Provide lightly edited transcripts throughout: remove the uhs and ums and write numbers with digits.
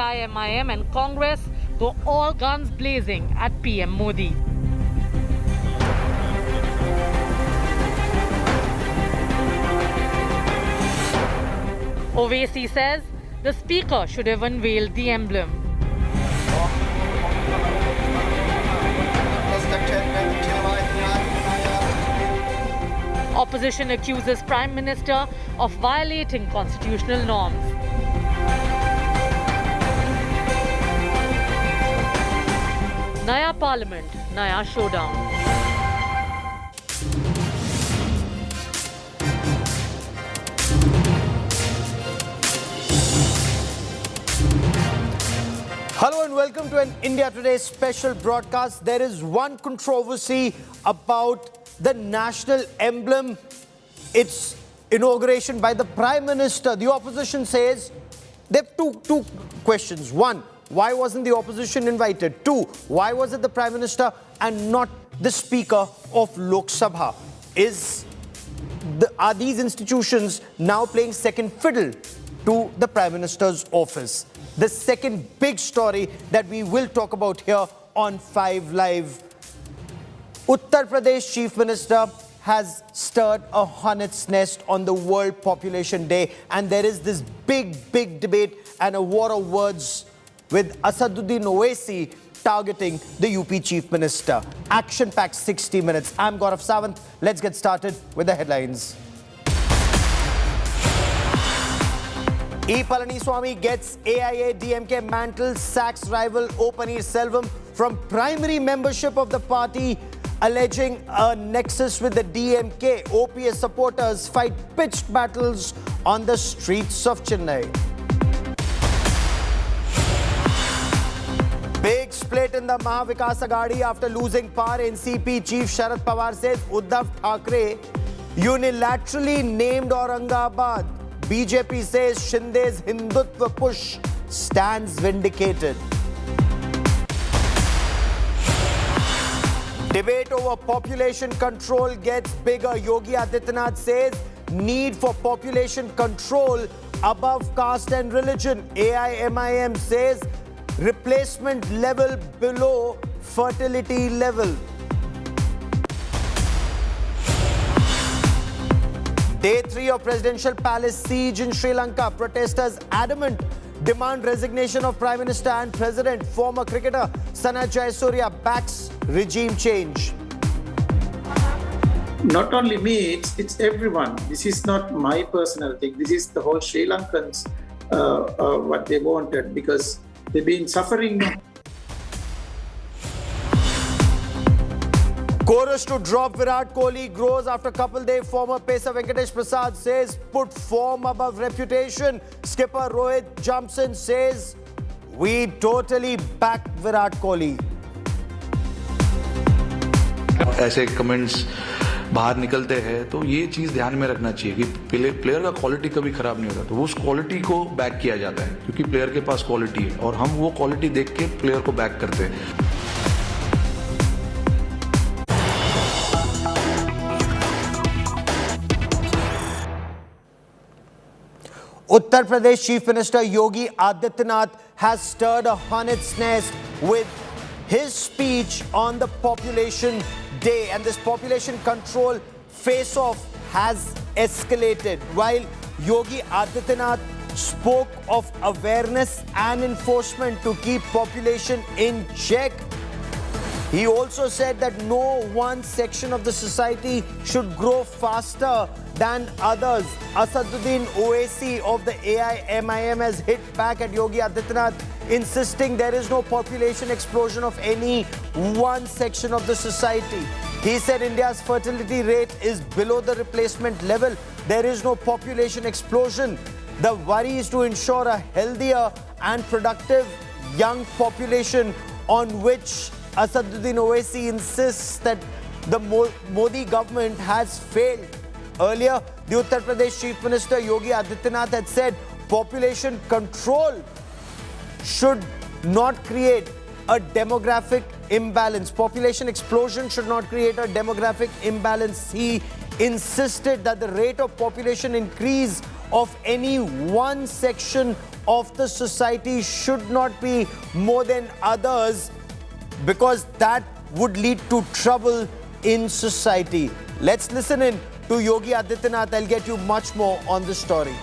AIMIM and Congress go all guns blazing at PM Modi. Owaisi says the speaker should have unveiled the emblem. Opposition accuses Prime Minister of violating constitutional norms. Naya Parliament, Naya Showdown. Hello and welcome to an India Today special broadcast. There is one controversy about the national emblem, its inauguration by the Prime Minister. The opposition says there are two questions. One, why wasn't the opposition invited? Two, why was it the Prime Minister and not the Speaker of Lok Sabha? Are these institutions now playing second fiddle to the Prime Minister's office? The second big story that we will talk about here on 5 Live. Uttar Pradesh Chief Minister has stirred a hornet's nest on the World Population Day, and there is this big debate and a war of words with Asaduddin Owaisi targeting the UP Chief Minister. Action-packed 60 minutes. I'm Gaurav Sawant. Let's get started with the headlines. E. Palaniswamy gets AIADMK mantle, sacks rival O. Selvam from primary membership of the party, alleging a nexus with the DMK. OPS supporters fight pitched battles on the streets of Chennai. Big split in the Mahavikas Aghadi after losing power. NCP Chief Sharad Pawar says Uddhav Thackeray unilaterally named Aurangabad. BJP says Shinde's Hindutva push stands vindicated. Debate over population control gets bigger. Yogi Adityanath says need for population control above caste and religion. AIMIM says replacement level below fertility level. Day 3 of presidential palace siege in Sri Lanka. Protesters adamant demand resignation of Prime Minister and President. Former cricketer Sana Jayasuriya backs regime change. Not only me, it's everyone. This is not my personal thing. This is the whole Sri Lankans, what they wanted, because they've been suffering. Chorus to drop Virat Kohli grows after couple day. Former pacer Venkatesh Prasad says put form above reputation. Skipper Rohit jumps in, says we totally back Virat Kohli. ऐसे comments बाहर निकलते हैं तो ये चीज ध्यान में रखना चाहिए कि प्लेयर का क्वालिटी कभी खराब नहीं होता, तो उस क्वालिटी को बैक किया जाता है क्योंकि प्लेयर के पास क्वालिटी है और हम वो क्वालिटी देख के प्लेयर को बैक करते हैं. Uttar Pradesh Chief Minister Yogi Adityanath has stirred a hornet's nest with his speech on the Population Day, and this population control face-off has escalated. While Yogi Adityanath spoke of awareness and enforcement to keep population in check, he also said that no one section of the society should grow faster than others. Asaduddin Owaisi of the AIMIM has hit back at Yogi Adityanath, insisting there is no population explosion of any one section of the society. He said India's fertility rate is below the replacement level. There is no population explosion. The worry is to ensure a healthier and productive young population, on which Asaduddin Owaisi insists that the Modi government has failed. Earlier, the Uttar Pradesh Chief Minister Yogi Adityanath had said population control should not create a demographic imbalance. Population explosion should not create a demographic imbalance. He insisted that the rate of population increase of any one section of the society should not be more than others, because that would lead to trouble in society. Let's listen in to Yogi Adityanath. I'll get you much more on this story.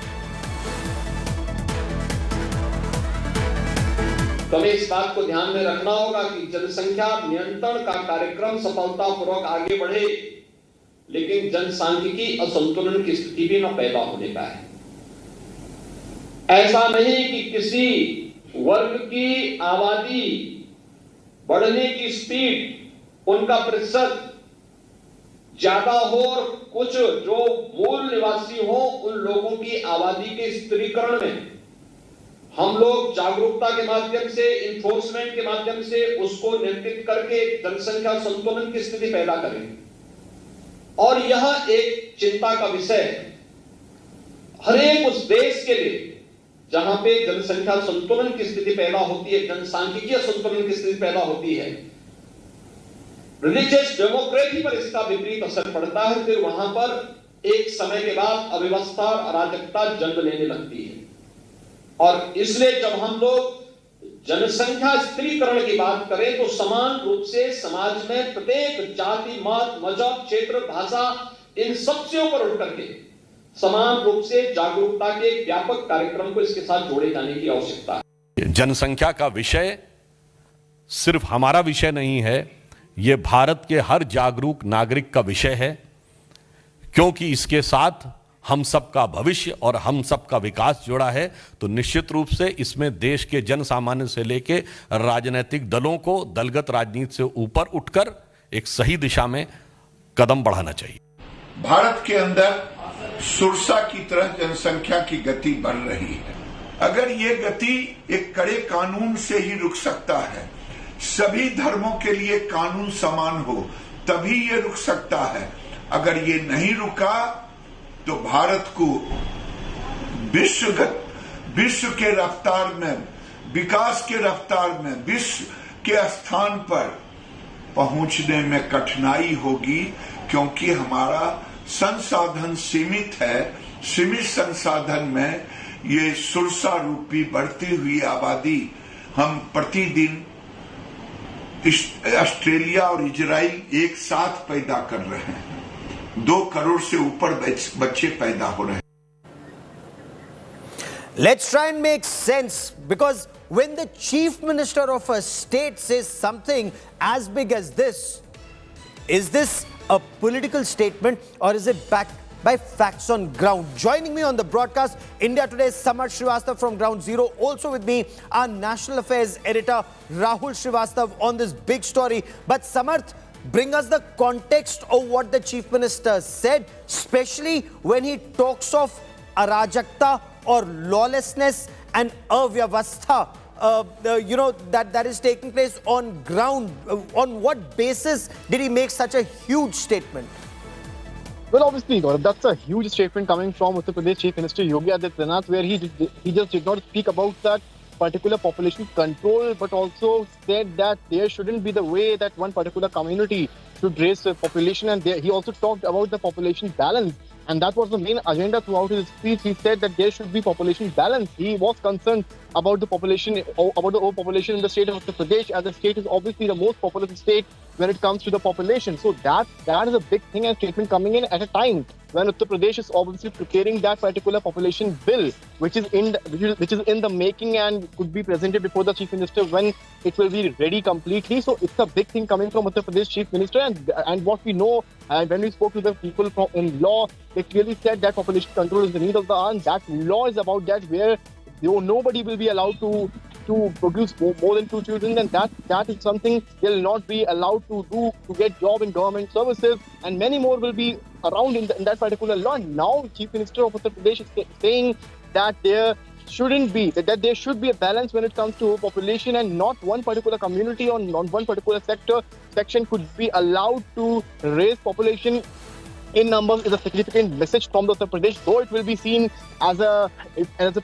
तो हमें इस बात को ध्यान में रखना होगा कि जनसंख्या नियंत्रण का कार्यक्रम सफलतापूर्वक आगे बढ़े, लेकिन जनसांख्यिकी असंतुलन की स्थिति भी न पैदा होने पाए। ऐसा नहीं कि किसी वर्ग की आबादी बढ़ने की स्पीड, उनका प्रतिशत ज्यादा हो और कुछ जो मूल निवासी हो उन लोगों की आबादी के स्थिरीकरण में हम लोग जागरूकता के माध्यम से, इन्फोर्समेंट के माध्यम से उसको नियंत्रित करके जनसंख्या संतुलन की स्थिति पैदा करें। और यह एक चिंता का विषय है हर एक उस देश के लिए जहां पे जनसंख्या संतुलन की स्थिति पैदा होती है, जनसांख्यिकीय संतुलन की स्थिति पैदा होती है। रिलीजियस डेमोक्रेसी पर इसका विपरीत असर पड़ता है, फिर वहां पर एक समय के बाद अव्यवस्था और अराजकता जन्म लेने लगती है। और इसलिए जब हम लोग जनसंख्या स्थिरीकरण की बात करें तो समान रूप से समाज में प्रत्येक जाति, मत, मजहब, क्षेत्र, भाषा, इन सबसे ऊपर उठ करके समान रूप से जागरूकता के व्यापक कार्यक्रम को इसके साथ जोड़े जाने की आवश्यकता है। जनसंख्या का विषय सिर्फ हमारा विषय नहीं है, यह भारत के हर जागरूक नागरिक का विषय है, क्योंकि इसके साथ हम सबका भविष्य और हम सबका विकास जुड़ा है। तो निश्चित रूप से इसमें देश के जन सामान्य से लेके राजनीतिक दलों को दलगत राजनीति से ऊपर उठकर एक सही दिशा में कदम बढ़ाना चाहिए। भारत के अंदर सुरसा की तरह जनसंख्या की गति बढ़ रही है। अगर ये गति एक कड़े कानून से ही रुक सकता है, सभी धर्मों के लिए कानून समान हो, तभी ये रुक सकता है। अगर ये नहीं रुका तो भारत को विश्व के रफ्तार में, विकास के रफ्तार में, विश्व के स्थान पर पहुंचने में कठिनाई होगी, क्योंकि हमारा संसाधन सीमित है। सीमित संसाधन में ये सुरसा रूपी बढ़ती हुई आबादी हम प्रतिदिन ऑस्ट्रेलिया और इजराइल एक साथ पैदा कर रहे हैं। 2 करोड़ से ऊपर बच्चे पैदा हो रहे हैं। Let's try and make sense, because when the chief minister of a state says something as big as this, is this a political statement or is it backed by facts on ground? Joining me on the broadcast, India Today's Samarth Srivastava from Ground Zero. Also with me, our National Affairs editor, Rahul Srivastava, on this big story. But Samarth, bring us the context of what the Chief Minister said, especially when he talks of arajakta or lawlessness and avyavastha, that is taking place on ground. On what basis did he make such a huge statement? Well, obviously, Gaurav, that's a huge statement coming from Uttar Pradesh Chief Minister Yogi Adityanath, where he just did not speak about that particular population control, but also said that there shouldn't be the way that one particular community should raise the population, and he also talked about the population balance, and that was the main agenda throughout his speech. He said that there should be population balance. He was concerned about the population, about the overpopulation in the state of Uttar Pradesh, as the state is obviously the most populous state when it comes to the population. So that is a big thing and statement coming in at a time when Uttar Pradesh is obviously preparing that particular population bill, which is in the making and could be presented before the Chief Minister when it will be ready completely. So it's a big thing coming from Uttar Pradesh Chief Minister, and what we know, when we spoke to the people in law, they clearly said that population control is the need of the hour, and that law is about that, where nobody will be allowed to produce more than 2 children, and that is something they'll not be allowed to do, to get job in government services, and many more will be around in that particular law. And now Chief Minister of Uttar Pradesh is saying that there shouldn't be, that there should be a balance when it comes to population, and not one particular community or not one particular section could be allowed to raise population in numbers. Is a significant message from the Uttar Pradesh, though it will be seen as a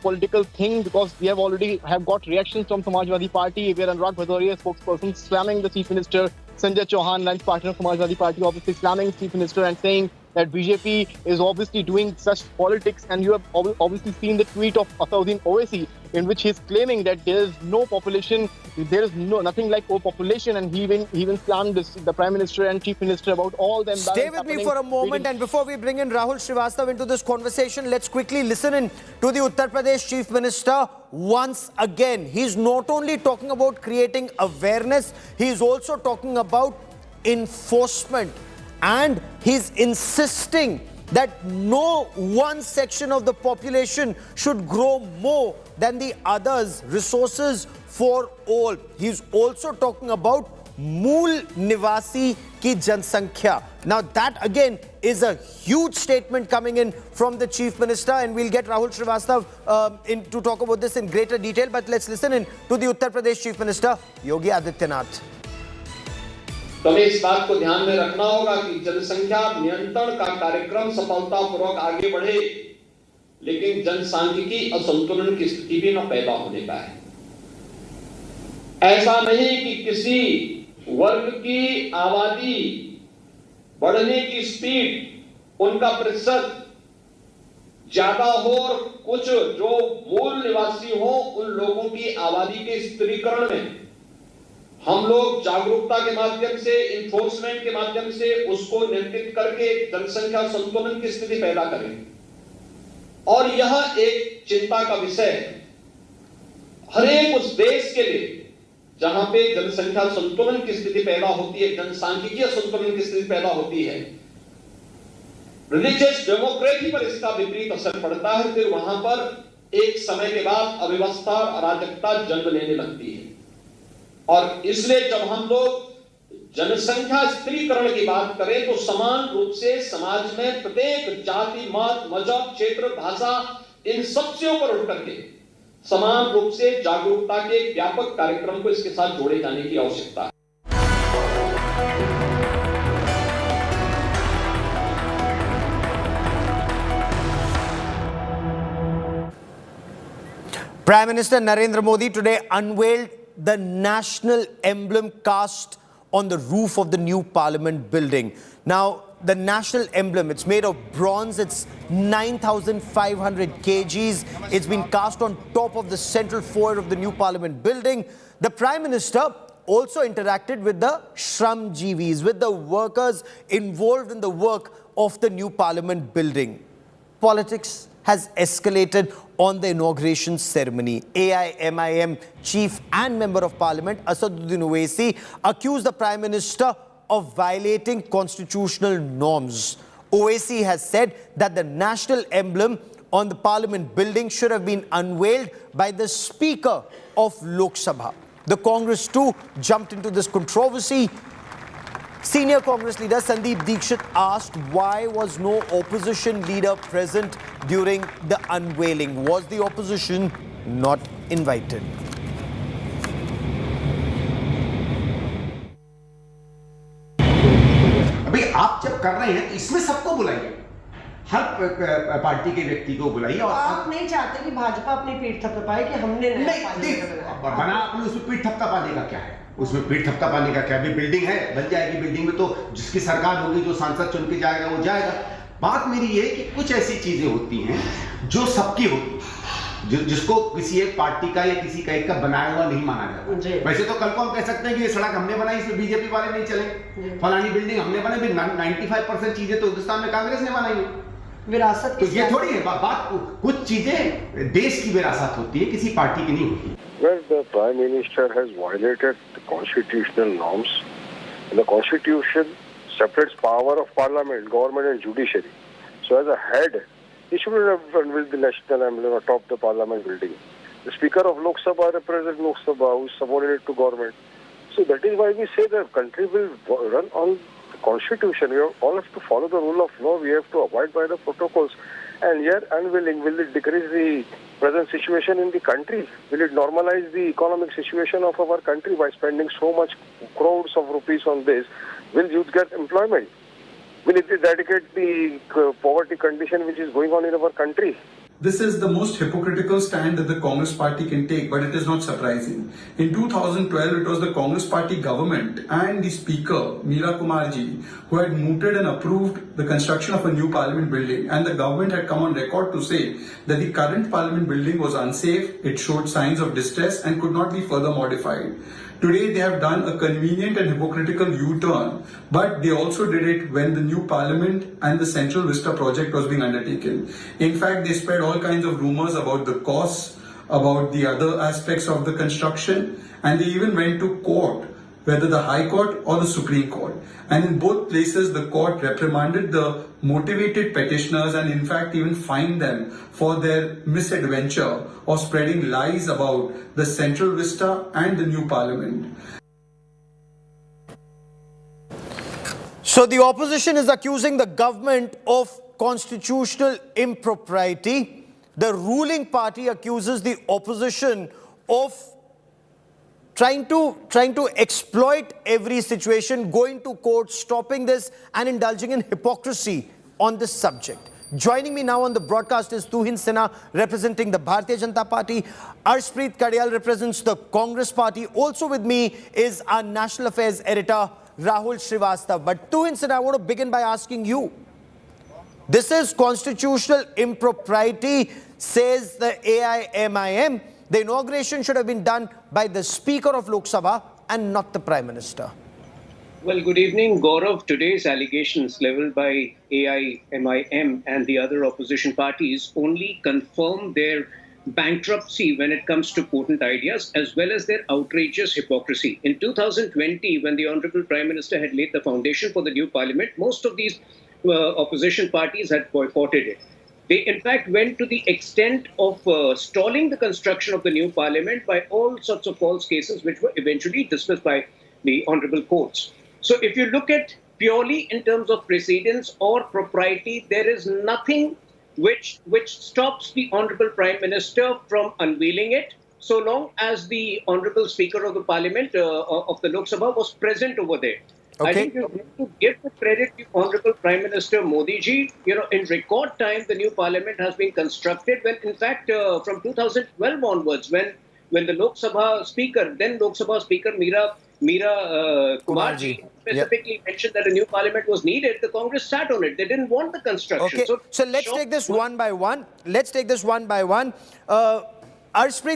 political thing, because we have already got reactions from Samajwadi Party, where Anurag Bhadoria, spokesperson, slamming the Chief Minister, Sanjay Chauhan, lunch partner of Samajwadi Party, obviously slamming the Chief Minister and saying that BJP is obviously doing such politics, and you have obviously seen the tweet of Asauddin Owaisi in which he is claiming that there is no population, there is nothing like overpopulation, and he even slammed the Prime Minister and Chief Minister about all them. Stay with me for a moment, and before we bring in Rahul Srivastava into this conversation, let's quickly listen in to the Uttar Pradesh Chief Minister once again. He's not only talking about creating awareness, he's also talking about enforcement, and he's insisting that no one section of the population should grow more than the others. Resources for all. He's also talking about Mool Nivasi ki Jansankhya. Now that again is a huge statement coming in from the Chief Minister, and we'll get Rahul Srivastava in to talk about this in greater detail. But let's listen in to the Uttar Pradesh Chief Minister Yogi Adityanath. तो हमें इस बात को ध्यान में रखना होगा कि जनसंख्या नियंत्रण का कार्यक्रम सफलतापूर्वक आगे बढ़े, लेकिन जनसांख्यिकी असंतुलन की स्थिति भी न पैदा होने पाए। ऐसा नहीं कि किसी वर्ग की आबादी बढ़ने की स्पीड, उनका प्रतिशत ज्यादा हो और कुछ जो मूल निवासी हो उन लोगों की आबादी के स्थिरीकरण में हम लोग जागरूकता के माध्यम से, इन्फोर्समेंट के माध्यम से उसको नियंत्रित करके जनसंख्या संतुलन की स्थिति पैदा करें। और यह एक चिंता का विषय है हर एक उस देश के लिए जहां पे जनसंख्या संतुलन की स्थिति पैदा होती है, जनसांख्यिकीय संतुलन की स्थिति पैदा होती है, रिलीजियस डेमोक्रेसी पर इसका विपरीत असर पड़ता है। फिर वहां पर एक समय के बाद अव्यवस्था और अराजकता जन्म लेने लगती है। और इसलिए जब हम लोग जनसंख्या स्थिरीकरण की बात करें तो समान रूप से समाज में प्रत्येक जाति, मत, मजहब, क्षेत्र, भाषा, इन सबसे ऊपर उठ करके समान रूप से जागरूकता के व्यापक कार्यक्रम को इसके साथ जोड़े जाने की आवश्यकता है। Prime Minister Narendra Modi today unveiled the National Emblem cast on the roof of the new Parliament building. Now, the National Emblem, it's made of bronze, it's 9,500 kgs. It's been cast on top of the central foyer of the new Parliament building. The Prime Minister also interacted with the Shramjeevis, with the workers involved in the work of the new Parliament building. Politics has escalated on the inauguration ceremony. AIMIM Chief and Member of Parliament Asauddin Owaisi accused the Prime Minister of violating constitutional norms. Owaisi has said that the National Emblem on the Parliament building should have been unveiled by the Speaker of Lok Sabha. The Congress too jumped into this controversy. Senior Congress leader Sandeep Dikshit asked why was no opposition leader present during the unveiling. Was the opposition not invited? अभी आप जब कर रहे हैं तो इसमें सबको बुलाइए, हर पार्टी के व्यक्ति को बुलाइए। और आप नहीं चाहते कि भाजपा अपनी पीठ थपथपाए कि हमने नहीं बना, आपने उसमें पीठ थपथपाने का क्या है? उसमें पीठ थपथपाने का क्या? अभी बिल्डिंग है, बन जाएगी। बिल्डिंग में तो जिसकी सरकार होगी, जो सांसद चुन के जाएगा वो जाएगा। बात मेरी ये है कि कुछ ऐसी चीजें होती हैं जो सबकी होती है, जिसको किसी एक पार्टी का या किसी का एक का बनाया हुआ नहीं माना जाता। वैसे तो कल को हम कह सकते हैं कि ये सड़क हमने बनाई, इसमें बीजेपी वाले नहीं चले, फलानी बिल्डिंग हमने बनाई। 95% चीजें तो हिंदुस्तान में कांग्रेस ने बनाई है। विरासत तो ये थोड़ी है बात, कुछ चीजें देश की विरासत होती है, किसी पार्टी की नहीं होती। Well, the Prime Minister has violated the constitutional norms. The Constitution separates power of Parliament, government and judiciary. So as a head, he should have unveiled the National Emblem atop the Parliament building. The Speaker of Lok Sabha represents Lok Sabha, who is subordinate to government. So that is why we say the country will run on the Constitution. We all have to follow the rule of law. We have to abide by the protocols. And here, unveiling, will it decrease the present situation in the country? Will it normalize the economic situation of our country by spending so much crores of rupees on this? Will youth get employment? Will it eradicate the poverty condition which is going on in our country? This is the most hypocritical stand that the Congress party can take, but it is not surprising. In 2012, it was the Congress party government and the Speaker, Meera Kumarji, who had mooted and approved the construction of a new parliament building. And the government had come on record to say that the current parliament building was unsafe, it showed signs of distress and could not be further modified. Today, they have done a convenient and hypocritical U-turn, but they also did it when the new parliament and the Central Vista project was being undertaken. In fact, they spread all kinds of rumors about the costs, about the other aspects of the construction, and they even went to court, whether the High Court or the Supreme Court. And in both places, the court reprimanded the motivated petitioners and in fact even fined them for their misadventure of spreading lies about the Central Vista and the new parliament. So the opposition is accusing the government of constitutional impropriety. The ruling party accuses the opposition of trying to exploit every situation, going to court, stopping this and indulging in hypocrisy on this subject. Joining me now on the broadcast is Tuhin Sinha representing the Bharatiya Janata Party. Arshpreet Kadyal represents the Congress Party. Also with me is our National Affairs editor Rahul Srivastava. But Tuhin Sinha, I want to begin by asking you. This is constitutional impropriety, says the AIADMK. The inauguration should have been done by the Speaker of Lok Sabha and not the Prime Minister. Well, good evening, Gaurav. Today's allegations leveled by AIADMK and the other opposition parties only confirm their bankruptcy when it comes to potent ideas, as well as their outrageous hypocrisy. In 2020, when the Honorable Prime Minister had laid the foundation for the new parliament, most of these opposition parties had boycotted it. They, in fact, went to the extent of stalling the construction of the new parliament by all sorts of false cases, which were eventually dismissed by the honorable courts. So if you look at purely in terms of precedence or propriety, there is nothing which stops the honorable Prime Minister from unveiling it, so long as the honorable Speaker of the Parliament of the Lok Sabha was present over there. Okay. I think you need to give the credit to Honorable Prime Minister Modi ji. In record time, the new parliament has been constructed. When, in fact, from 2012 onwards, when the Lok Sabha Speaker, then Lok Sabha Speaker Meera Kumarji specifically mentioned that a new parliament was needed, the Congress sat on it. They didn't want the construction. Okay. So let's take this one by one. Arshpreet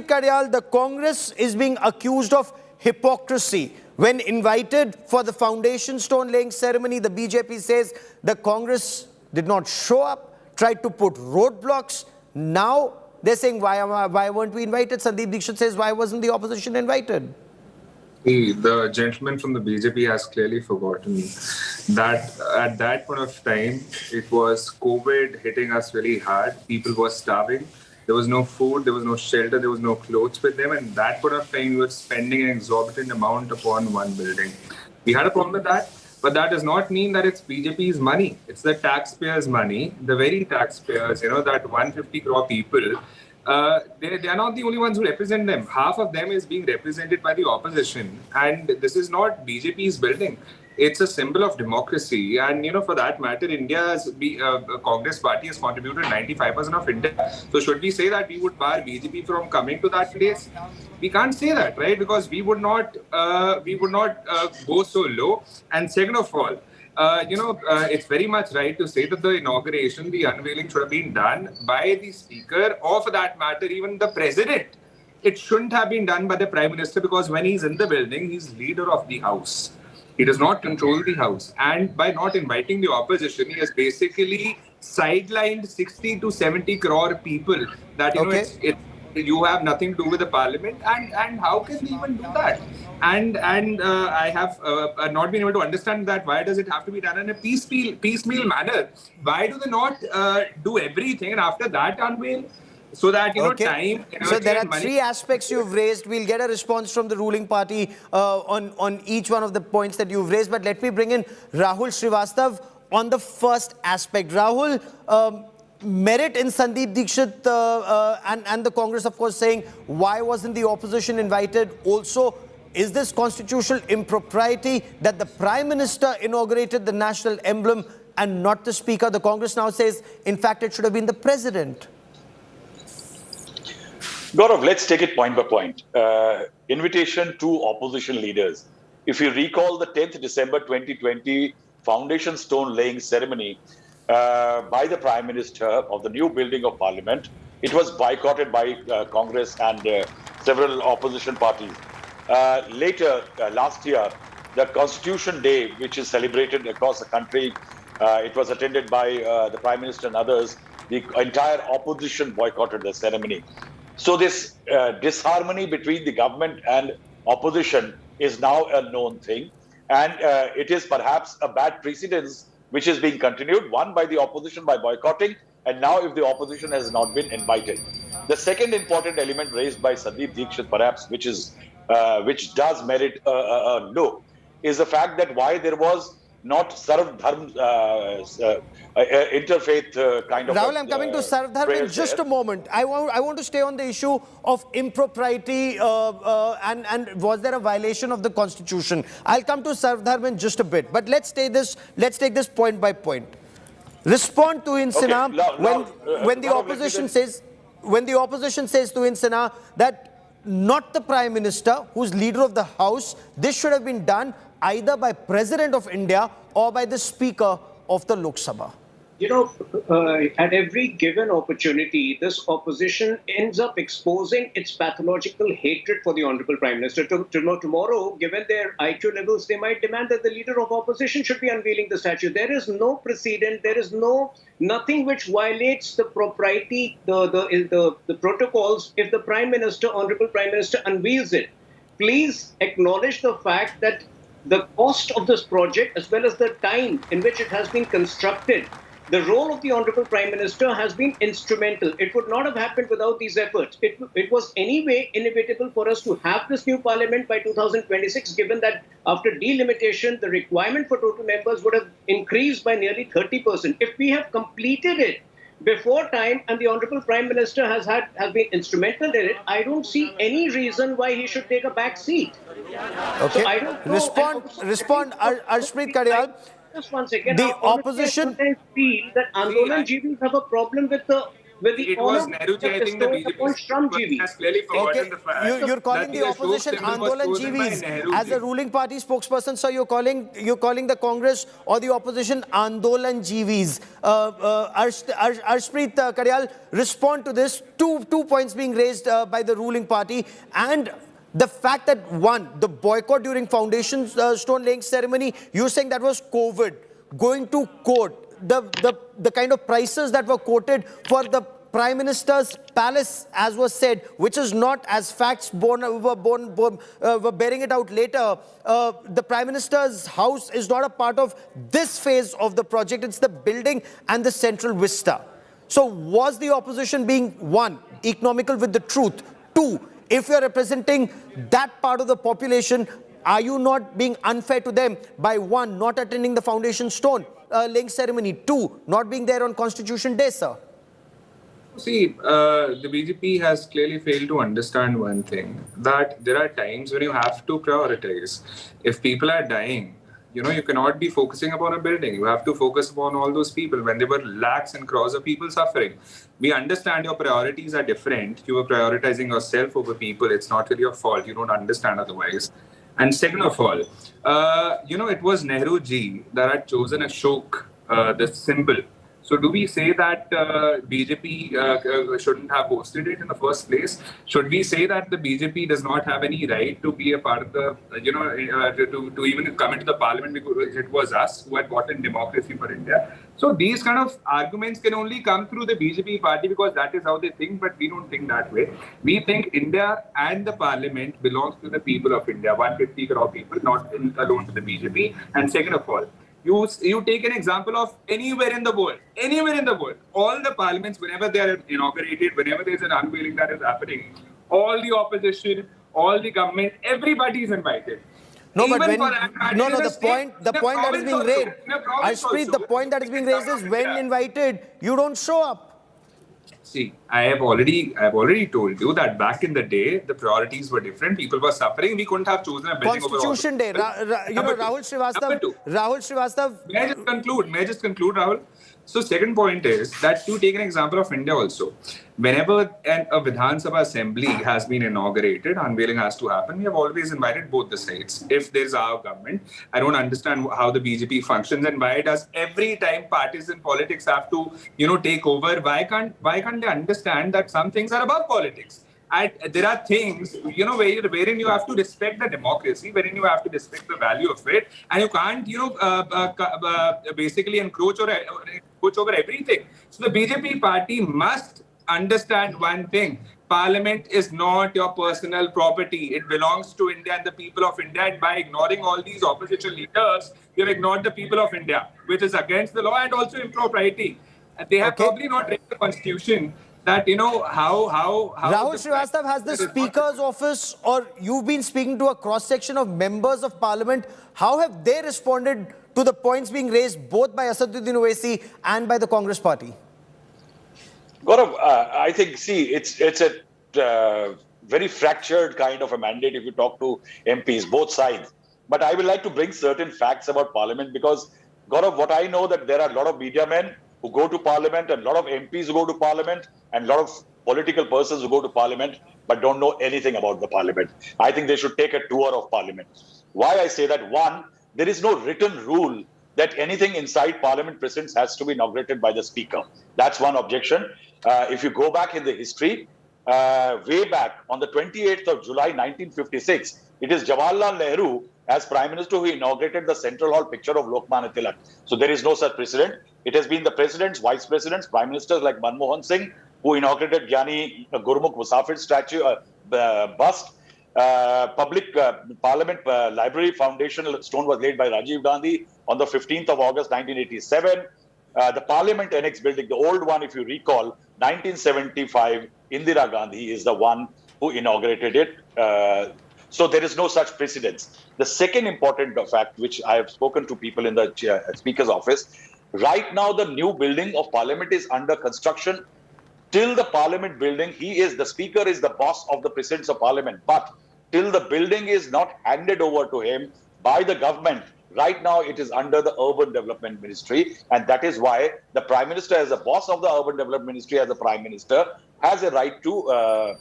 Kadyal, the Congress is being accused of hypocrisy. When invited for the foundation stone laying ceremony, the BJP says the Congress did not show up, tried to put roadblocks. Now they're saying, why weren't we invited? Sandeep Dixit says, why wasn't the opposition invited? The gentleman from the BJP has clearly forgotten that at that point of time, it was COVID hitting us really hard. People were starving. There was no food, there was no shelter, there was no clothes with them. And that point of time, we were spending an exorbitant amount upon one building. We had a problem with that, but that does not mean that it's BJP's money. It's the taxpayers' money, the very taxpayers, that 150 crore people. They are not the only ones who represent them. Half of them is being represented by the opposition. And this is not BJP's building. It's a symbol of democracy. And, for that matter, India's Congress party has contributed 95% of India. So should we say that we would bar BJP from coming to that place? We can't say that, right? Because we would not go so low. And second of all, it's very much right to say that the inauguration, the unveiling should have been done by the Speaker or for that matter, even the President. It shouldn't have been done by the Prime Minister because when he's in the building, he's leader of the House. He does not control the House. And by not inviting the opposition, he has basically sidelined 60 to 70 crore people that, you have nothing to do with the parliament. And how can they even do that? And I have not been able to understand that. Why does it have to be done in a piecemeal manner? Why do they not do everything and after that unveil? So that, time... So there are three aspects you've raised. We'll get a response from the ruling party on each one of the points that you've raised. But let me bring in Rahul Srivastava on the first aspect. Rahul, merit in Sandeep Dixit and the Congress, of course, saying, why wasn't the opposition invited? Also, is this constitutional impropriety that the Prime Minister inaugurated the national emblem and not the Speaker? The Congress now says, in fact, it should have been the President. Gaurav, let's take it point by point. Invitation to opposition leaders. If you recall the 10th December 2020 foundation stone laying ceremony by the Prime Minister of the new building of Parliament, it was boycotted by Congress and several opposition parties. Later, last year, the Constitution Day, which is celebrated across the country, it was attended by the Prime Minister and others. The entire opposition boycotted the ceremony. So this disharmony between the government and opposition is now a known thing. And it is perhaps a bad precedence which is being continued, one by the opposition by boycotting, and now if the opposition has not been invited. The second important element raised by Sandeep Dikshit, perhaps, which does merit a look, is the fact that why there was not Sarv Dharm interfaith kind of. Rahul, I'm coming to Sarv Dharm in just a moment. I want to stay on the issue of impropriety and was there a violation of the Constitution. I'll come to Sarv Dharm in just a bit. But let's take this point by point. Respond to Insana when the opposition says to Insana that not the Prime Minister, who's leader of the House, this should have been done either by President of India or by the Speaker of the Lok Sabha. You know, at every given opportunity, this opposition ends up exposing its pathological hatred for the Honorable Prime Minister. Tomorrow, given their IQ levels, they might demand that the leader of opposition should be unveiling the statue. There is no precedent. There is nothing which violates the propriety, the protocols if the Prime Minister, Honorable Prime Minister, unveils it. Please acknowledge the fact that the cost of this project, as well as the time in which it has been constructed, the role of the Honorable Prime Minister has been instrumental. It would not have happened without these efforts. It was anyway inevitable for us to have this new parliament by 2026, given that after delimitation, the requirement for total members would have increased by nearly 30%. If we have completed it before time and the Honorable Prime Minister has been instrumental in it, I don't see any reason why he should take a back seat. Okay. So I don't know. Respond, Arshpreet Karyal. Just one second. The opposition feel that Andolan GVs have a problem with the It was Nehruji, I think the BJP has clearly forgotten the fact. You're calling the opposition Andolan GVs as a ruling party spokesperson, so you're calling the Congress or the opposition Andolan GVs. Arshpreet Karyal, respond to this. Two points being raised by the ruling party, and the fact that, one, the boycott during foundation stone laying ceremony, you're saying that was COVID, going to court, the kind of prices that were quoted for the Prime Minister's palace, as was said, which is not, as facts were bearing it out later, the Prime Minister's house is not a part of this phase of the project. It's the building and the central vista. So was the opposition being, one, economical with the truth? Two, if you're representing that part of the population, are you not being unfair to them by, one, not attending the foundation stone laying ceremony, two, not being there on Constitution Day, sir? See, the BJP has clearly failed to understand one thing, that there are times when you have to prioritize. If people are dying, you cannot be focusing upon a building. You have to focus upon all those people. When there were lakhs and crores of people suffering, we understand your priorities are different. You were prioritizing yourself over people. It's not really your fault. You don't understand otherwise. And second of all, it was Nehru ji that had chosen Ashok, the symbol. So do we say that BJP shouldn't have hosted it in the first place? Should we say that the BJP does not have any right to be a part of the, to even come into the parliament because it was us who had gotten democracy for India? So these kind of arguments can only come through the BJP party because that is how they think, but we don't think that way. We think India and the parliament belongs to the people of India, 150 crore people, not alone to the BJP. And second of all, you take an example of anywhere in the world, all the parliaments, whenever they are inaugurated, whenever there is an unveiling that is happening, all the opposition, all the government, everybody is invited. No, but when, the point that is being raised, Arshpreet, the point that is being raised is when invited, you don't show up. See, I have already told you that back in the day, the priorities were different. People were suffering. We couldn't have chosen a building Constitution Day. Rahul Srivastava. May I just conclude, Rahul? So second point is that to take an example of India also, whenever a Vidhan Sabha assembly has been inaugurated, unveiling has to happen. We have always invited both the sides. If there's our government, I don't understand how the BJP functions and why does every time partisan politics have to, take over. Why can't they understand that some things are above politics? And there are things, wherein you have to respect the democracy, wherein you have to respect the value of it, and you can't, basically encroach over everything. So the BJP party must understand one thing. Parliament is not your personal property. It belongs to India and the people of India. And by ignoring all these opposition leaders, you have ignored the people of India, which is against the law and also impropriety. They have probably not read the constitution. That how Rahul Srivastava, has the Speaker's office, or you've been speaking to a cross-section of members of Parliament, how have they responded to the points being raised both by Asaduddin Owaisi and by the Congress party? Gaurav, I think, it's a very fractured kind of a mandate if you talk to MPs, both sides. But I would like to bring certain facts about Parliament because, Gaurav, what I know that there are a lot of media men who go to Parliament, and a lot of MPs who go to Parliament, and a lot of political persons who go to Parliament, but don't know anything about the Parliament. I think they should take a tour of Parliament. Why I say that? One, there is no written rule that anything inside Parliament precincts has to be inaugurated by the Speaker. That's one objection. If you go back in the history, way back on the 28th of July 1956, it is Jawaharlal Nehru as Prime Minister who inaugurated the Central Hall picture of Lokmanya Tilak. So there is no such precedent. It has been the presidents, vice presidents, prime ministers like Manmohan Singh who inaugurated Gyani Gurmukh Musafir statue, bust. Public Parliament Library Foundation stone was laid by Rajiv Gandhi on the 15th of August 1987. The Parliament Annex building, the old one, if you recall, 1975, Indira Gandhi is the one who inaugurated it. So there is no such precedence. The second important fact, which I have spoken to people in the Speaker's office, right now the new building of Parliament is under construction. Till the Parliament building, the Speaker is the boss of the precincts of Parliament. But till the building is not handed over to him by the government, right now it is under the Urban Development Ministry. And that is why the Prime Minister, as the boss of the Urban Development Ministry, as the Prime Minister, has a right to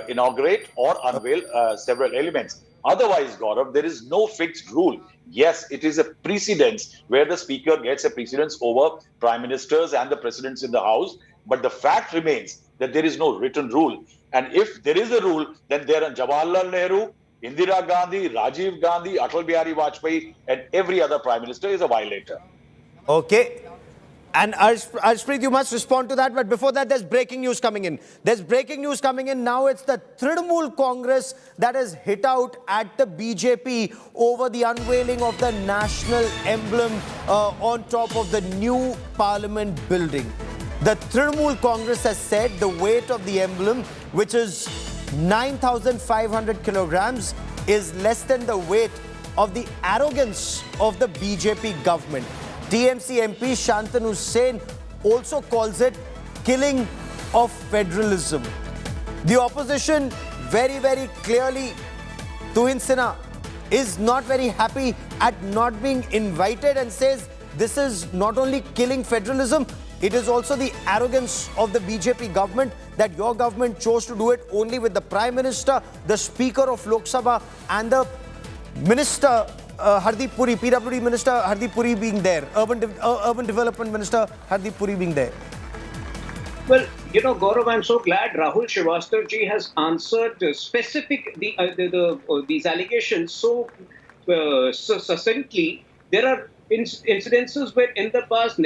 inaugurate or unveil several elements. Otherwise, Gaurav, there is no fixed rule. Yes, it is a precedence where the Speaker gets a precedence over Prime Ministers and the Presidents in the House. But the fact remains that there is no written rule. And if there is a rule, then there are Jawaharlal Nehru, Indira Gandhi, Rajiv Gandhi, Atal Bihari Vajpayee, and every other Prime Minister is a violator. Okay. And Arshpreet, you must respond to that. But before that, there's breaking news coming in. There's breaking news coming in now. It's the Trinamool Congress that has hit out at the BJP over the unveiling of the National Emblem on top of the new Parliament building. The Trinamool Congress has said the weight of the emblem, which is 9,500 kilograms, is less than the weight of the arrogance of the BJP government. TMC MP Shantanu Sen also calls it killing of federalism. The opposition very, very clearly, Tuhin Sinha, is not very happy at not being invited and says this is not only killing federalism, it is also the arrogance of the BJP government that your government chose to do it only with the Prime Minister, the Speaker of Lok Sabha and the Minister Hardeep Puri, PWD Minister Hardeep Puri being there, Urban Development Minister Hardeep Puri being there. Well, Gaurav, I'm so glad Rahul Srivastava ji has answered these allegations so succinctly. There are incidences where in the past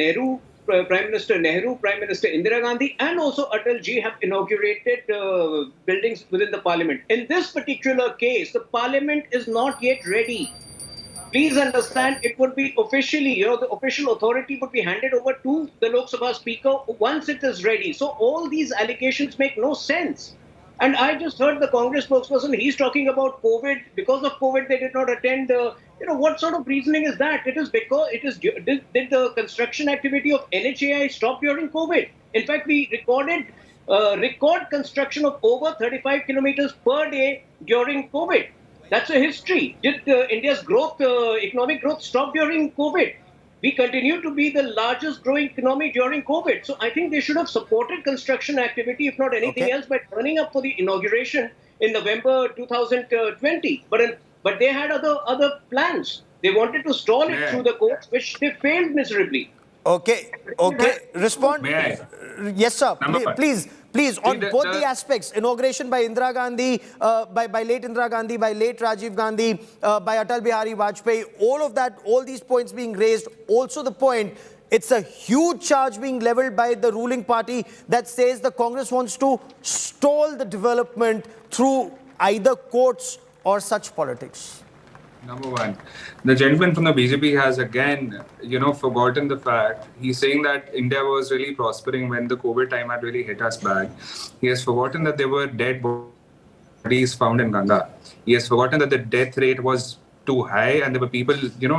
Prime Minister Nehru, Prime Minister Indira Gandhi and also Atal ji have inaugurated buildings within the Parliament. In this particular case, the Parliament is not yet ready. Please understand, it would be officially, the official authority would be handed over to the Lok Sabha Speaker once it is ready. So all these allegations make no sense. And I just heard the Congress spokesperson, he's talking about COVID. Because of COVID, they did not attend. What sort of reasoning is that? It is because did the construction activity of NHAI stop during COVID? In fact, we recorded record construction of over 35 kilometers per day during COVID. That's a history. Did India's growth, economic growth, stop during COVID? We continue to be the largest growing economy during COVID. So I think they should have supported construction activity, if not anything else, by turning up for the inauguration in November 2020. But they had other plans. They wanted to stall it through the courts, which they failed miserably. Okay. Respond. May I? Yes, sir. Please, on both the aspects, inauguration by Indira Gandhi, by late Indira Gandhi, by late Rajiv Gandhi, by Atal Bihari Vajpayee, all of that, all these points being raised. Also the point, it's a huge charge being leveled by the ruling party that says the Congress wants to stall the development through either courts or such politics. Number one, the gentleman from the BJP has again, forgotten the fact. He's saying that India was really prospering when the COVID time had really hit us bad. He has forgotten that there were dead bodies found in Ganga. He has forgotten that the death rate was too high and there were people,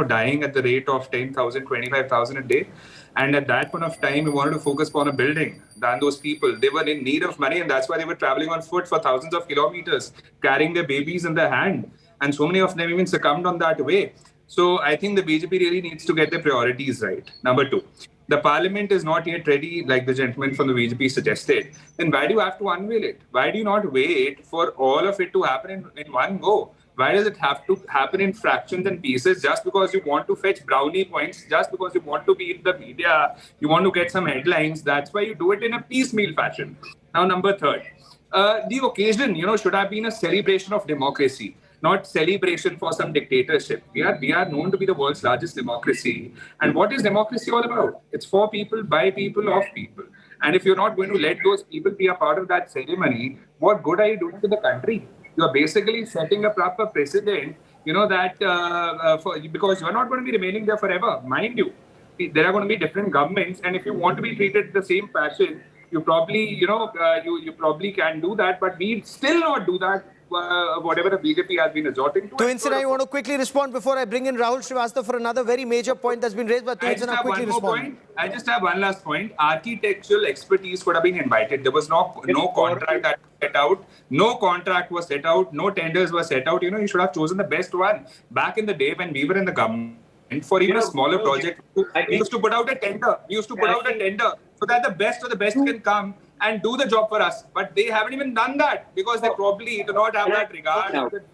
dying at the rate of 10,000, 25,000 a day. And at that point of time, we wanted to focus on a building than those people. They were in need of money and that's why they were traveling on foot for thousands of kilometers, carrying their babies in their hand. And so many of them even succumbed on that way. So I think the BJP really needs to get their priorities right. Number two, the parliament is not yet ready, like the gentleman from the BJP suggested. Then why do you have to unveil it? Why do you not wait for all of it to happen in one go? Why does it have to happen in fractions and pieces just because you want to fetch brownie points, just because you want to be in the media, you want to get some headlines? That's why you do it in a piecemeal fashion. Now, number third, the occasion, should have been a celebration of democracy, not celebration for some dictatorship. We are known to be the world's largest democracy. And what is democracy all about? It's for people, by people, of people. And if you're not going to let those people be a part of that ceremony, what good are you doing to the country? You're basically setting a proper precedent, because you're not going to be remaining there forever. Mind you, there are going to be different governments. And if you want to be treated the same fashion, you probably, you probably can do that. But we still not do that. Whatever the BJP has been resorting to. Tuinsana, you want to quickly respond before I bring in Rahul Srivastava for another very major point that's been raised by Tuinsana. Quickly respond. I just have one last point. Architectural expertise could have been invited. There was no contract that was set out. No contract was set out. No tenders were set out. You should have chosen the best one. Back in the day when we were in the government, for even a smaller project, we used to put out a tender. So that the best of the best can come and do the job for us. But they haven't even done that because they probably do not have that regard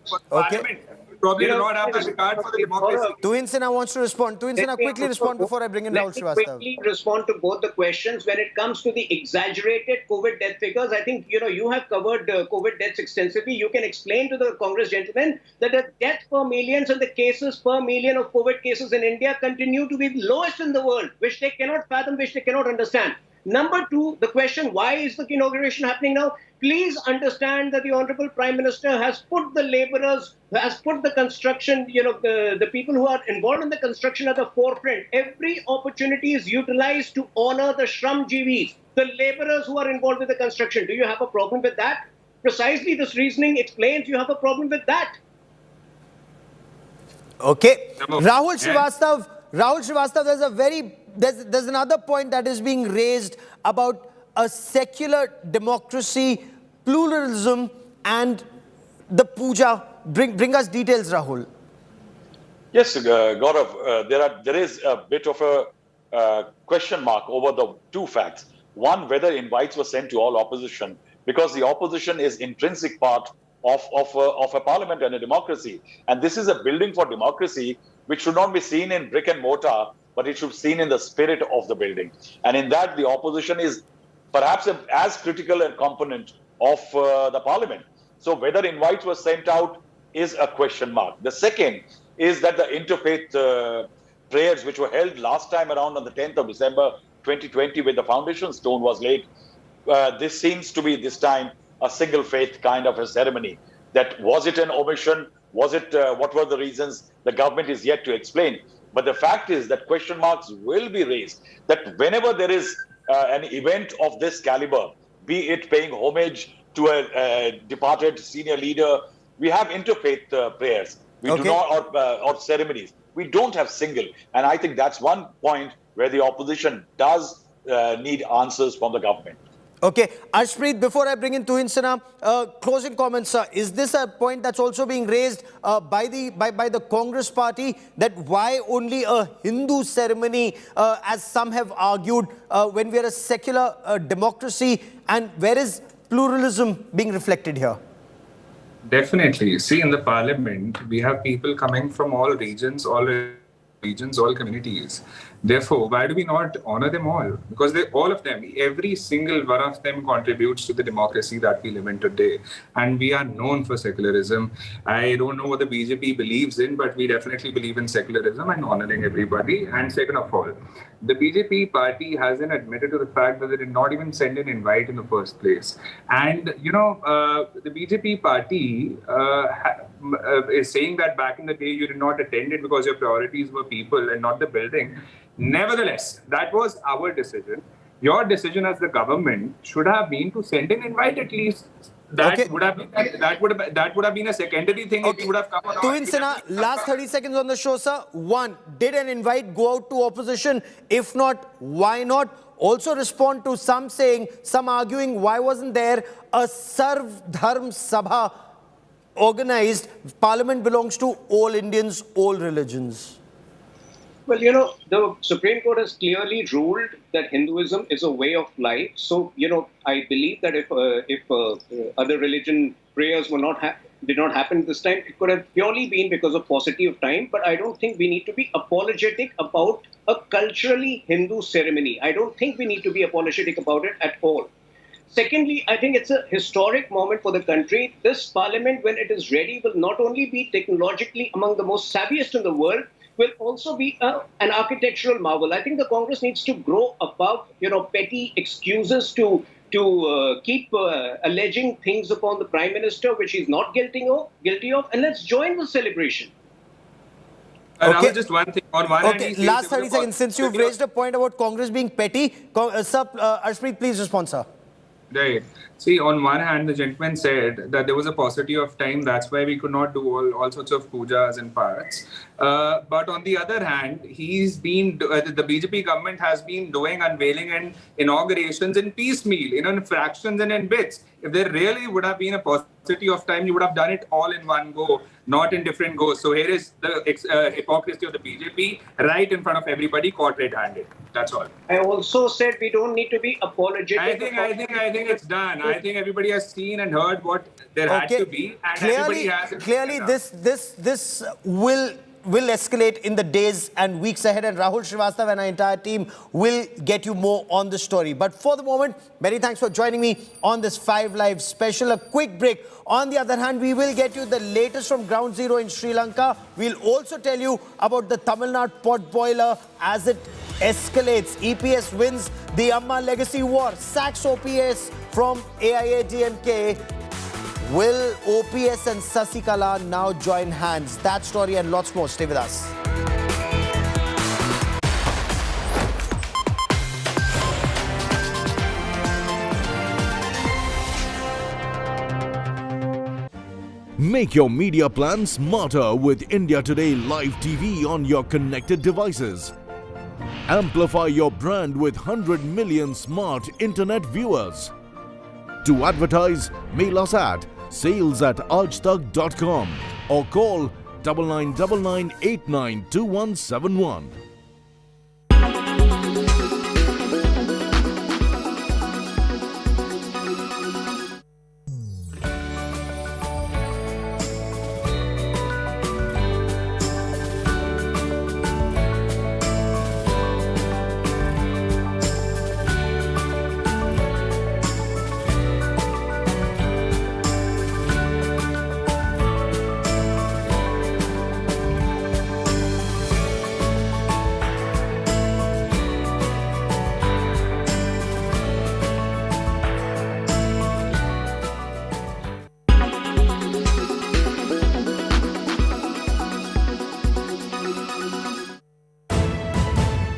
for Parliament. Probably do not have that regard for the democracy. Tuinsana wants to respond. Tuinsana, quickly respond before I bring in Rahul Srivastava. Quickly respond to both the questions. When it comes to the exaggerated COVID death figures, I think you have covered COVID deaths extensively. You can explain to the Congress gentlemen that the death per millions and the cases per million of COVID cases in India continue to be the lowest in the world, which they cannot fathom, which they cannot understand. Number two, the question, why is the inauguration happening now? Please understand that the Honorable Prime Minister has put the laborers, has put the construction, the people who are involved in the construction at the forefront. Every opportunity is utilized to honor the Shramjeevis, the laborers who are involved with the construction. Do you have a problem with that? Precisely this reasoning explains you have a problem with that. Okay. Rahul Srivastava, there's another point that is being raised about a secular democracy, pluralism, and the puja. Bring us details, Rahul. Yes, Gaurav, there is a bit of a question mark over the two facts. One, whether invites were sent to all opposition, because the opposition is intrinsic part of a parliament and a democracy. And this is a building for democracy, which should not be seen in brick and mortar, but it should be seen in the spirit of the building. And in that, the opposition is perhaps as critical a component of the parliament. So whether invites were sent out is a question mark. The second is that the interfaith prayers which were held last time around on the 10th of December 2020, when the foundation stone was laid, this seems to be this time a single faith kind of a ceremony. That was it an omission? Was it, what were the reasons? The government is yet to explain. But the fact is that question marks will be raised, that whenever there is an event of this caliber, be it paying homage to a departed senior leader, we have interfaith prayers. We do not, or ceremonies. We don't have single. And I think that's one point where the opposition does need answers from the government. Okay, Arshpreet, before I bring in Tuhin Sinha, closing comments, sir. Is this a point that's also being raised by the Congress party, that why only a Hindu ceremony, as some have argued, when we are a secular democracy, and where is pluralism being reflected here? Definitely. See, in the parliament, we have people coming from all regions, all communities. Therefore, why do we not honor them all? Because all of them, every single one of them contributes to the democracy that we live in today. And we are known for secularism. I don't know what the BJP believes in, but we definitely believe in secularism and honoring everybody. And second of all, the BJP party hasn't admitted to the fact that they did not even send an invite in the first place. And, the BJP party is saying that back in the day you did not attend it because your priorities were people and not the building. Nevertheless, that was our decision. Your decision as the government should have been to send an invite at least. That would have been a secondary thing if you would have come around. Tuhin Sinha, last 30 seconds on the show, sir. One, did an invite go out to opposition? If not, why not? Also respond to some arguing, why wasn't there a Sarv Dharm Sabha organized? Parliament belongs to all Indians, all religions. Well, the Supreme Court has clearly ruled that Hinduism is a way of life. So, I believe that if other religion prayers did not happen this time, it could have purely been because of paucity of time. But I don't think we need to be apologetic about a culturally Hindu ceremony. I don't think we need to be apologetic about it at all. Secondly, I think it's a historic moment for the country. This parliament, when it is ready, will not only be technologically among the most savviest in the world, will also be an architectural marvel. I think the Congress needs to grow above, petty excuses to keep alleging things upon the Prime Minister which he's not guilty of, and let's join the celebration. Okay. Just one thing. On one hand, last 30 seconds. Since you've raised a point about Congress being petty, sir, Arshpreet, please respond, sir. Right. See, on one hand, the gentleman said that there was a paucity of time. That's why we could not do all sorts of pujas and parts. But on the other hand, the BJP government has been doing unveiling and inaugurations in piecemeal, in fractions and in bits. If there really would have been a paucity of time, you would have done it all in one go, not in different goes. So here is the hypocrisy of the BJP right in front of everybody, caught red-handed. That's all. I also said we don't need to be apologetic. I think it's done. I think everybody has seen and heard what there had to be, and everybody has. Clearly, this will escalate in the days and weeks ahead, and Rahul Srivastava and our entire team will get you more on the story. But for the moment, many thanks for joining me on this 5 Live special. A quick break. On the other hand, we will get you the latest from Ground Zero in Sri Lanka. We'll also tell you about the Tamil Nadu pot boiler as it escalates. EPS wins the Amma legacy war. Sacks OPS from AIADMK. Will OPS and Sasikala now join hands? That story and lots more. Stay with us. Make your media plan smarter with India Today Live TV on your connected devices. Amplify your brand with 100 million smart internet viewers. To advertise, mail us at sales@aajtak.com or call 9999 892171.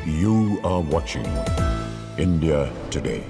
You are watching India Today.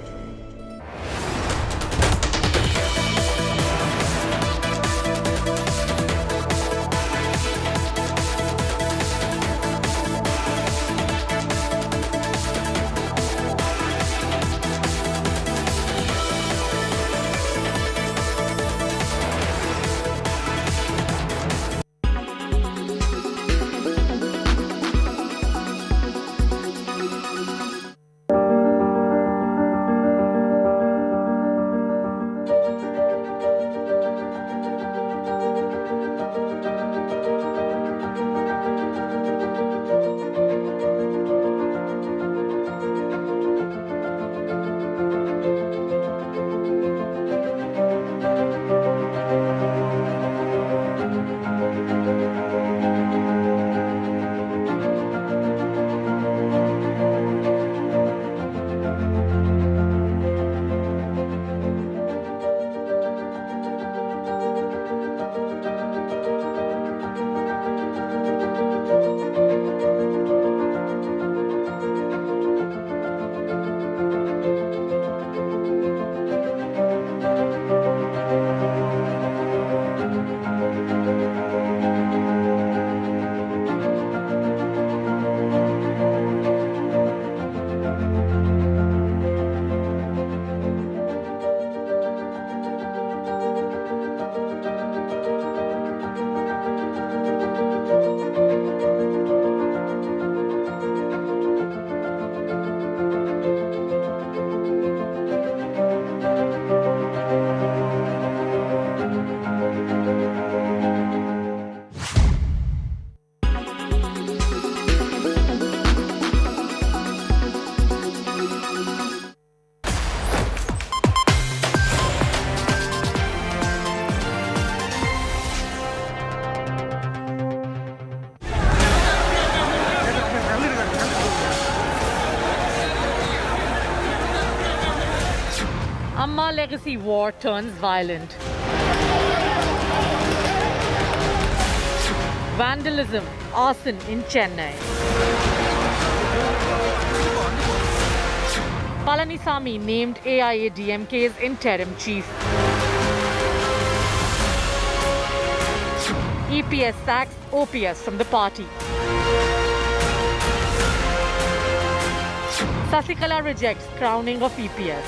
Amma legacy war turns violent. Vandalism, arson in Chennai. Palanisamy named AIADMK's interim chief. EPS sacks OPS from the party. Sasikala rejects crowning of EPS.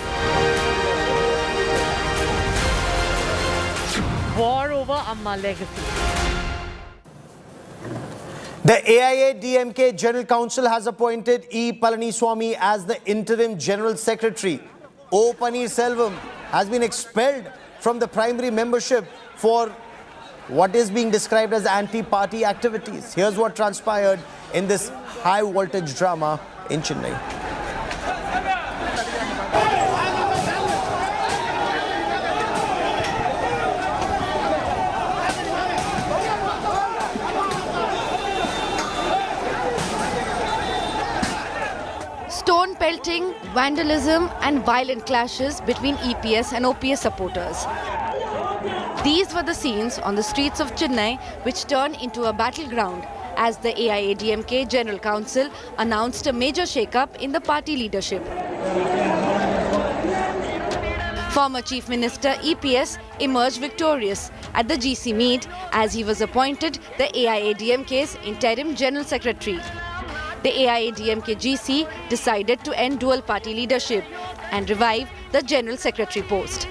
War over Amma legacy. The AIADMK General Council has appointed E. Palaniswamy as the interim General Secretary. O. Paneerselvam has been expelled from the primary membership for what is being described as anti-party activities. Here's what transpired in this high-voltage drama in Chennai. Stone pelting, vandalism and violent clashes between EPS and OPS supporters. These were the scenes on the streets of Chennai which turned into a battleground as the AIADMK General Council announced a major shake-up in the party leadership. Former Chief Minister EPS emerged victorious at the GC meet as he was appointed the AIADMK's interim General Secretary. The AIADMK GC decided to end dual party leadership and revive the General Secretary post.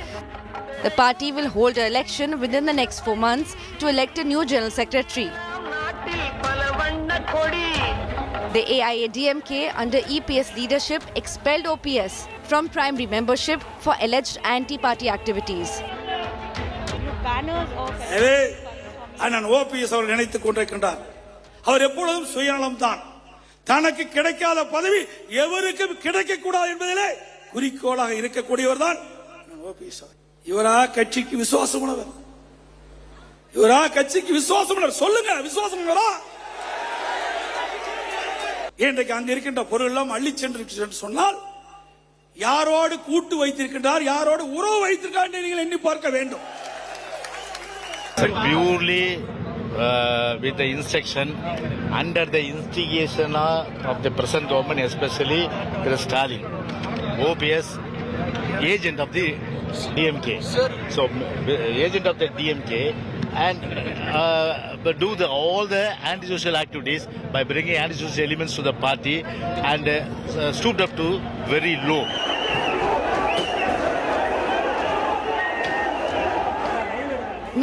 The party will hold an election within the next 4 months to elect a new General Secretary. The AIADMK under EPS leadership expelled OPS from primary membership for alleged anti-party activities. அண்ணன் OPS அவர் நினைத்துக் கொண்டிருக்கின்றார். அவர் எப்பொழுதும் சுயநலம் தான். தனக்கு கிடைக்காத பதவி எவருக்கும் கிடைக்கக்கூடாது என்பதிலே குறிக்கோளாக இருக்கக்கூடியவர் தான் ஓபிஎஸ். இவரா கட்சிக்கு விசுவாசம் உள்ளவர்? இவரா கட்சிக்கு விசுவாசம் உள்ளவர்? சொல்லுங்க, விசுவாசம் உள்ளவரா? இன்றைக்கு அங்க இருக்கின்ற பொருள் எல்லாம் அள்ளி சென்று சொன்னால் யாரோடு கூட்டு வைத்திருக்கின்றார், யாரோடு உறவு வைத்திருக்கார் என்று நீங்கள் எண்ணி பார்க்க வேண்டும். Purely with the instruction, under the instigation of the present government, especially the Stalin, OPS, agent of the DMK. So, agent of the DMK and do all the antisocial activities by bringing antisocial elements to the party and stooped up to very low.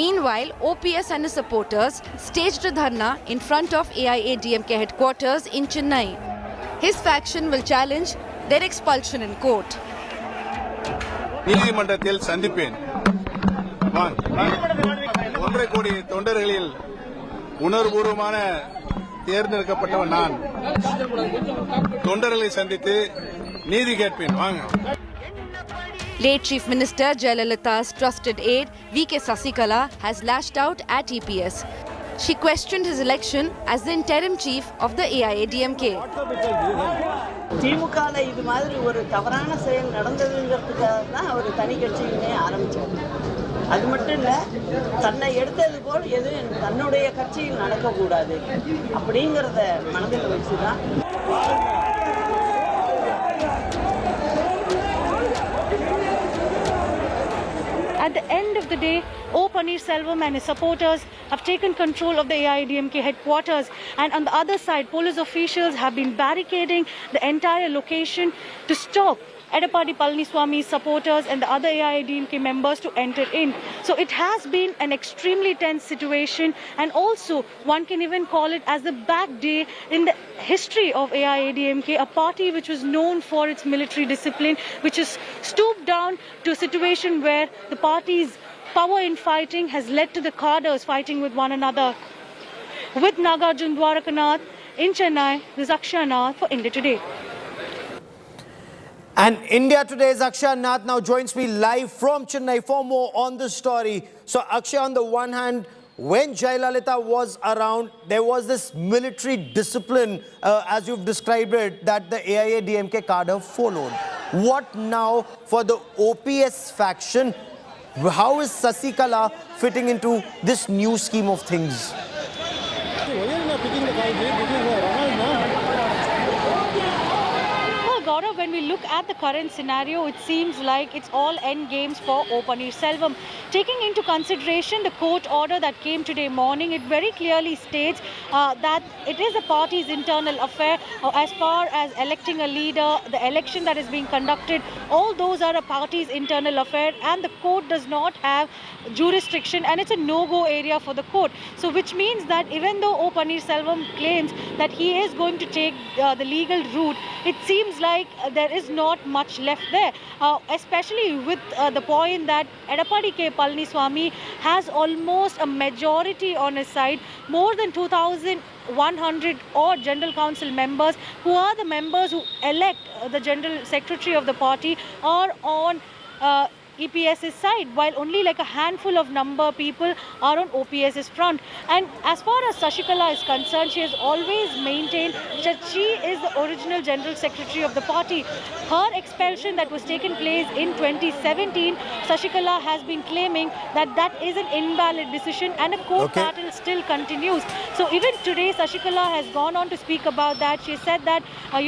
Meanwhile, OPS and his supporters staged a dharna in front of AIADMK headquarters in Chennai. His faction will challenge their expulsion in court. நீதிமன்றத்தில் சந்திப்பேன். 1.5 கோடி தொண்டர்களில் உணர்வுபூர்வமான தேர்ந்தெடுக்கப்பட்டவன் நான். தொண்டர்களை சந்தித்து நீதி கேட்பேன். வாங்க. Late Chief Minister Jayalalitha's trusted aide V.K. Sasikala has lashed out at EPS. She questioned his election as the interim chief of the AIADMK. திமுகல இது மாதிரி ஒரு தவறான செயல் நடந்ததுங்கிறதுக்காக தான் அவர் தனி கட்சியிலே ஆரம்பிச்சார். அது மட்டும் இல்ல, தன்னை எடுத்தது போல் எதுவும் தன்னுடைய கட்சியில் நடக்கக்கூடாது அப்படிங்கிறத மனதில் வச்சுதான். At the end of the day, O. Paneerselvam and his supporters have taken control of the AIADMK headquarters, and on the other side, police officials have been barricading the entire location to stop Edapadi Palaniswamy's supporters and the other AIADMK members to enter in. So it has been an extremely tense situation, and also one can even call it as the back day in the history of AIADMK, a party which was known for its military discipline, which has stooped down to a situation where the party's power in fighting has led to the cadres fighting with one another. With Nagarjun Dwarakanath in Chennai, this is Akshay Nath for India Today. And India Today's Akshay Nath now joins me live from Chennai for more on this story. So Akshay, on the one hand, when Jayalalitha was around, there was this military discipline, as you've described it, that the AIADMK cadre followed. What now for the OPS faction? How is Sasikala fitting into this new scheme of things? Gaurav, when we look at the current scenario, it seems like it's all end games for O. Paneerselvam. Taking into consideration the court order that came today morning, it very clearly states that it is the party's internal affair. As far as electing a leader, the election that is being conducted, all those are a party's internal affair, and the court does not have jurisdiction, and it's a no-go area for the court. So which means that even though O. Paneerselvam claims that he is going to take the legal route, it seems like there is not much left there, especially with the point that Edappadi K. Palaniswamy has almost a majority on his side, more than 2,100 odd General Council members who are the members who elect the General Secretary of the party are on EPS's side, while only like a handful of people are on OPS's front. And as far as Sasikala is concerned, she has always maintained that she is the original General Secretary of the party. Her expulsion that was taken place in 2017, Sasikala has been claiming that that is an invalid decision and a court battle still continues. So even today, Sasikala has gone on to speak about that. She said that, her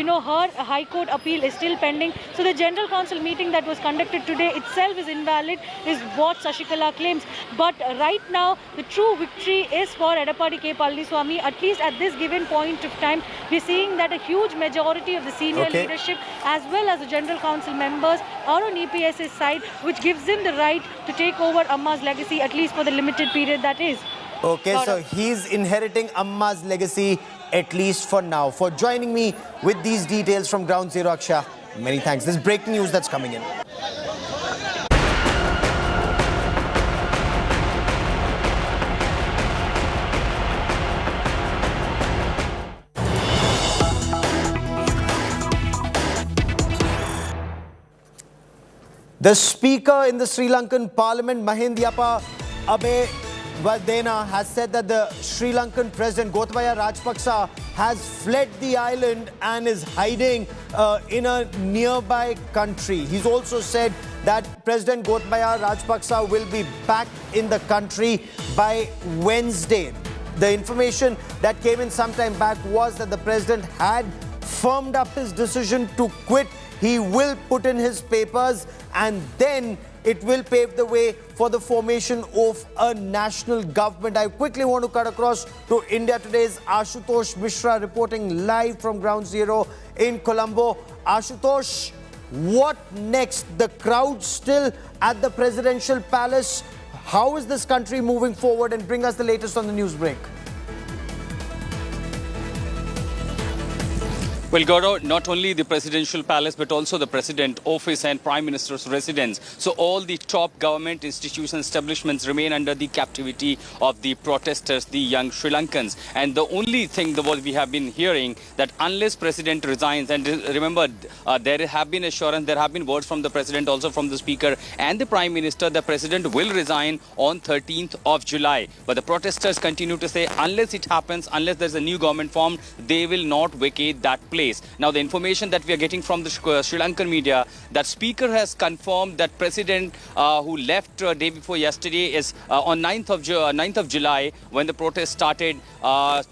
High Court appeal is still pending. So the General Council meeting that was conducted today itself is invalid, is what Sasikala claims. But right now, the true victory is for Edappadi K. Palaniswamy. At least at this given point of time, we're seeing that a huge majority of the senior leadership as well as the General Council members are on EPS's side, which gives him the right to take over Amma's legacy, at least for the limited period that is. Okay, so he's inheriting Amma's legacy, at least for now. For joining me with these details from Ground Zero, Akshay, many thanks. This is breaking news that's coming in. The Speaker in the Sri Lankan Parliament, Mahinda Abeyewardena, has said that the Sri Lankan President Gotabaya Rajapaksa has fled the island and is hiding in a nearby country. He's also said that President Gotabaya Rajapaksa will be back in the country by Wednesday. The information that came in some time back was that the President had firmed up his decision to quit. He will put in his papers and then it will pave the way for the formation of a national government. I quickly want to cut across to India Today's Ashutosh Mishra reporting live from Ground Zero in Colombo. Ashutosh, what next? The crowd still at the presidential palace. How is this country moving forward? And bring us the latest on the news break. Well, Gaurav, not only the presidential palace, but also the president office and prime minister's residence. So all the top government institutions, establishments remain under the captivity of the protesters, the young Sri Lankans. And the only thing that we have been hearing that unless president resigns, and remember, there have been assurance, there have been words from the president, also from the speaker and the prime minister, the president will resign on 13th of July. But the protesters continue to say, unless it happens, unless there's a new government formed, they will not vacate that place. Now, the information that we are getting from the Sri Lankan media, that speaker has confirmed that president who left day before yesterday is on 9th of July, when the protest started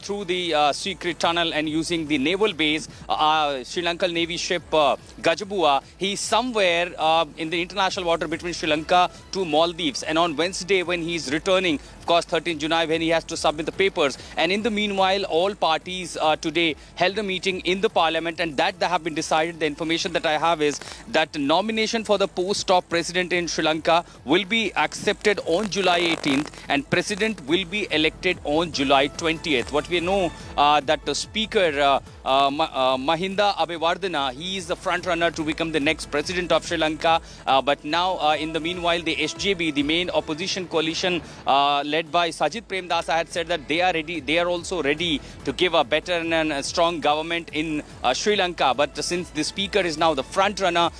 through the secret tunnel and using the naval base, Sri Lankan Navy ship Gajabua. He's somewhere in the international water between Sri Lanka to Maldives. And on Wednesday, when he's returning, of course, 13th July, when he has to submit the papers. And in the meanwhile, all parties today held a meeting in the parliament, and that they have been decided. The information that I have is that the nomination for the post of president in Sri Lanka will be accepted on July 18th, and president will be elected on July 20th. What we know that the speaker Mahinda Abeyewardena, he is the front runner to become the next president of Sri Lanka. But now, in the meanwhile, the SJB, the main opposition coalition led led by Sajid Premdasa had said that they are ready. They are also ready to give a better and a strong government in Sri Lanka. But since the speaker is now the front runner,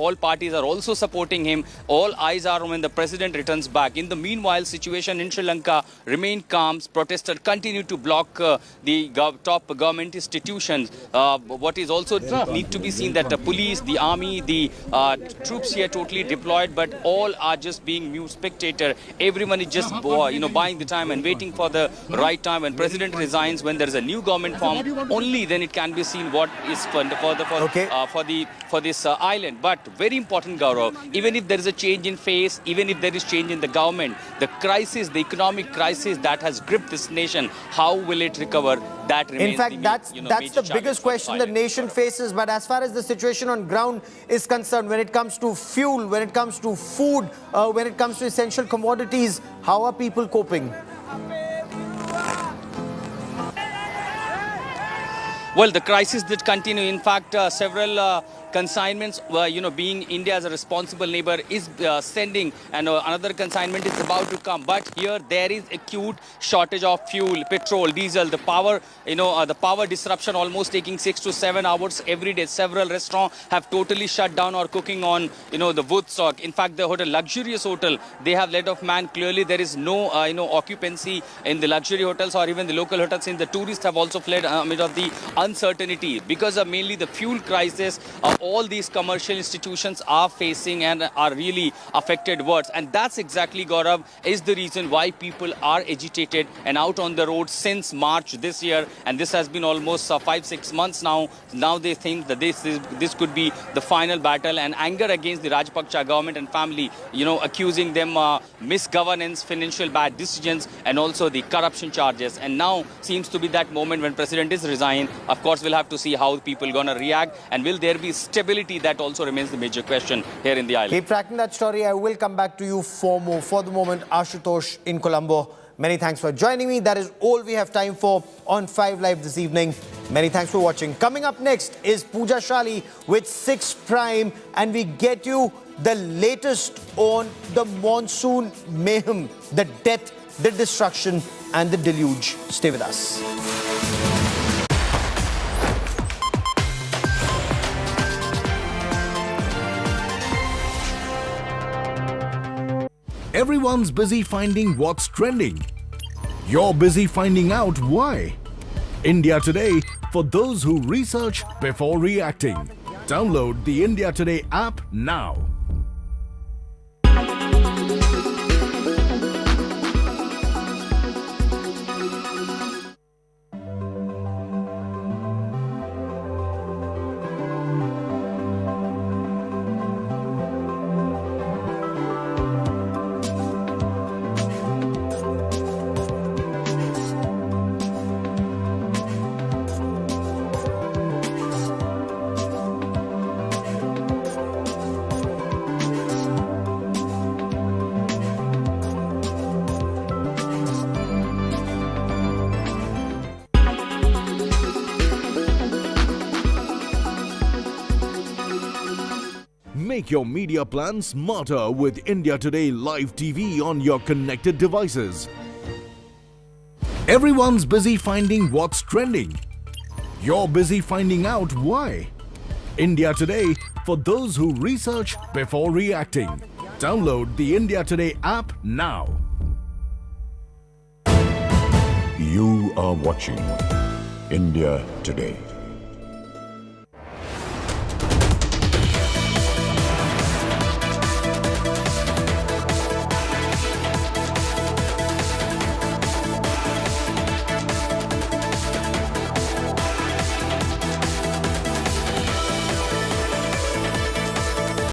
all parties are also supporting him. All eyes are on when the president returns back. In the meanwhile, situation in Sri Lanka remained calm. Protesters continue to block the top government institutions. What is also need to be seen that the police, the army, the troops here totally deployed, but all are just being mute spectator. Everyone is just buying the time and waiting for the right time. When president resigns, when there is a new government formed, only then it can be seen what is for this island. But very important, Gaurav, even if there is a change in face, even if there is change in the government, the crisis, the economic crisis that has gripped this nation, how will it recover? That remains. In fact, that's the biggest question the nation faces. But as far as the situation on ground is concerned, when it comes to fuel, when it comes to food, when it comes to essential commodities, how are people coping? Well, the crisis did continue. In fact, several consignments, being India as a responsible neighbor is sending, and another consignment is about to come. But here there is acute shortage of fuel, petrol, diesel, the power, the power disruption almost taking 6 to 7 hours every day. Several restaurants have totally shut down or cooking on, the wood stock. In fact, the hotel, luxurious hotel, they have let off man. Clearly, there is no, occupancy in the luxury hotels or even the local hotels. And the tourists have also fled amid of the uncertainty because of mainly the fuel crisis. All these commercial institutions are facing and are really affected worse. And that's exactly, Gaurav, is the reason why people are agitated and out on the road since March this year. And this has been almost 5-6 months now. Now they think that this could be the final battle, and anger against the Rajapaksa government and family, accusing them misgovernance, financial bad decisions, and also the corruption charges. And now seems to be that moment when president is resigned. Of course, we'll have to see how people are going to react, and will there be stability? That also remains the major question here in the island. Keep tracking that story. I will come back to you for more. For the moment, Ashutosh in Colombo, many thanks for joining me. That is all we have time for on 5 Live this evening. Many thanks for watching. Coming up next is Pooja Shali with 6 Prime, and we get you the latest on the monsoon mayhem, the death, the destruction, and the deluge. Stay with us. Everyone's busy finding what's trending. You're busy finding out why. India Today, for those who research before reacting. Download the India Today app now. Make your media plan smarter with India Today Live TV on your connected devices. Everyone's busy finding what's trending. You're busy finding out why. India Today, for those who research before reacting. Download the India Today app now. You are watching India Today.